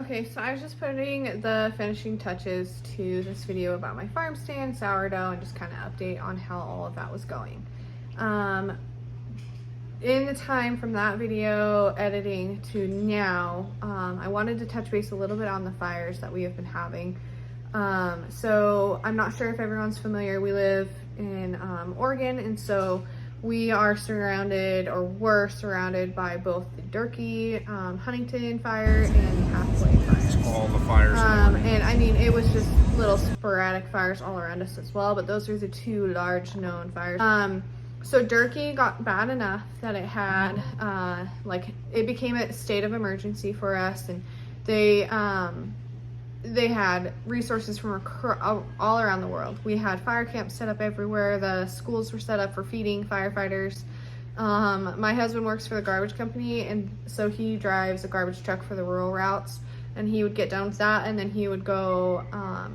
Okay, so I was just putting the finishing touches to this video about my farm stand, sourdough, and just kind of update on how all of that was going. In the time from that video editing to now, I wanted to touch base a little bit on the fires that we have been having. So I'm not sure if everyone's familiar. We live in Oregon, and so we are surrounded, or were surrounded, by both the Durkee Huntington fire and the Halfway fire. All the fires. And I mean, it was just little sporadic fires all around us as well, but those were the two large known fires. So Durkee got bad enough that it had, it became a state of emergency for us, and they had resources from all around the world. We had fire camps set up everywhere. The schools were set up for feeding firefighters. My husband works for the garbage company, and so he drives a garbage truck for the rural routes, and he would get done with that, and then he would go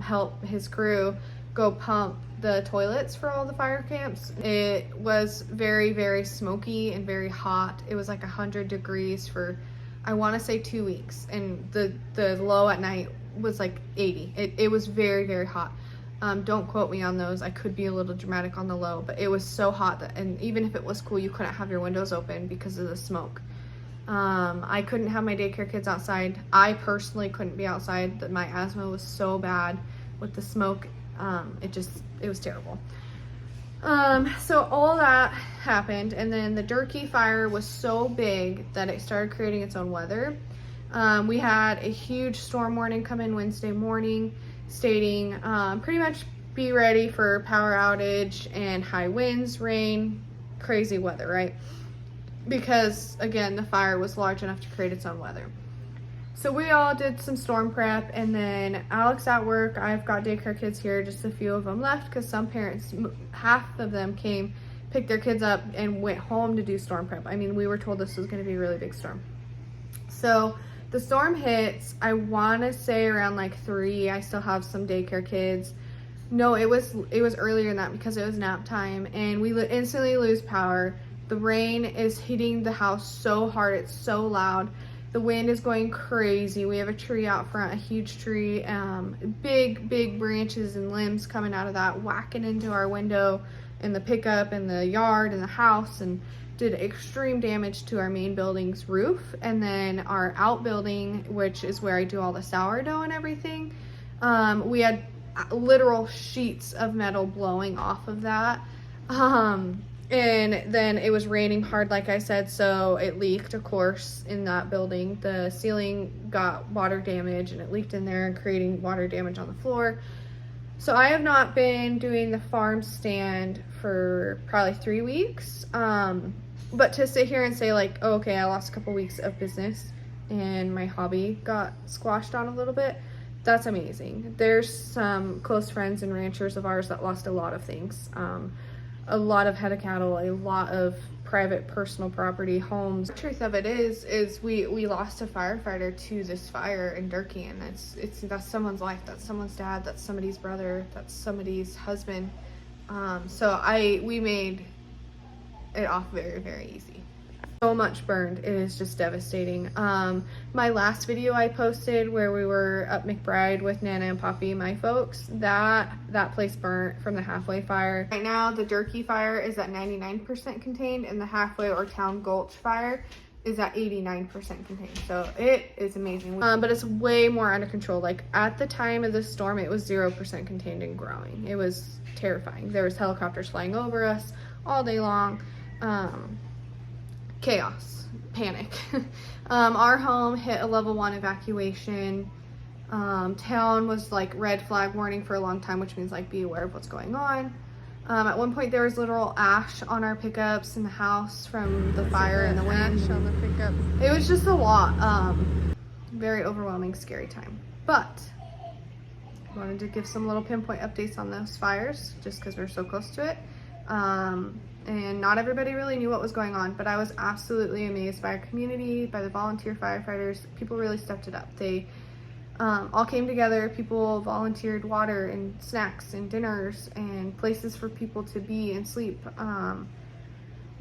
help his crew go pump the toilets for all the fire camps. It was very, very smoky and very hot. It was like 100 degrees for, I want to say, 2 weeks, and the low at night was like 80. It was very, very hot. Don't quote me on those. I could be a little dramatic on the low, but it was so hot that, and even if it was cool, you couldn't have your windows open because of the smoke. I couldn't have my daycare kids outside. I personally couldn't be outside. My asthma was so bad with the smoke. It was terrible. So all that happened, and then the Durkee fire was so big that it started creating its own weather. We had a huge storm warning come in Wednesday morning stating pretty much be ready for power outage and high winds, rain, crazy weather, right? Because again, the fire was large enough to create its own weather. So we all did some storm prep, and then Alex at work, I've got daycare kids here, just a few of them left because some parents, half of them came, picked their kids up and went home to do storm prep. I mean, we were told this was going to be a really big storm. So the storm hits, I want to say around like 3. I still have some daycare kids. No, it was earlier than that because it was nap time, and we instantly lose power. The rain is hitting the house so hard, it's so loud. The wind is going crazy. We have a tree out front, a huge tree, big branches and limbs coming out of that, whacking into our window and the pickup and the yard and the house, and did extreme damage to our main building's roof. And then our outbuilding, which is where I do all the sourdough and everything, we had literal sheets of metal blowing off of that. And then it was raining hard, like I said, so it leaked, of course, in that building. The ceiling got water damage, and it leaked in there, creating water damage on the floor. So I have not been doing the farm stand for probably 3 weeks. But to sit here and say like, oh, okay, I lost a couple weeks of business and my hobby got squashed on a little bit, that's amazing. There's some close friends and ranchers of ours that lost a lot of things. A lot of head of cattle, a lot of private personal property, homes. The truth of it is we lost a firefighter to this fire in Durkee, and that's someone's life, that's someone's dad, that's somebody's brother, that's somebody's husband. So we made it off very, very easy. So much burned, it is just devastating. My last video I posted where we were up McBride with Nana and Poppy, my folks, that place burnt from the Halfway fire. Right now the Durkee fire is at 99% contained, and the Halfway or Town Gulch fire is at 89% contained. So it is amazing, but it's way more under control. Like at the time of the storm, it was 0% contained and growing. It was terrifying. There was helicopters flying over us all day long. Chaos, panic. Our home hit a level 1 evacuation. Town was like red flag warning for a long time, which means like be aware of what's going on. At one point there was literal ash on our pickups in the house from the fire and the wind. Ash on the pickup. It was just a lot. Very overwhelming, scary time. But I wanted to give some little pinpoint updates on those fires just because we're so close to it. And not everybody really knew what was going on, but I was absolutely amazed by our community, by the volunteer firefighters. People really stepped it up. They all came together. People volunteered water and snacks and dinners and places for people to be and sleep.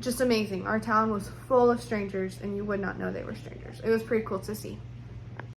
Just amazing. Our town was full of strangers, and you would not know they were strangers. It was pretty cool to see.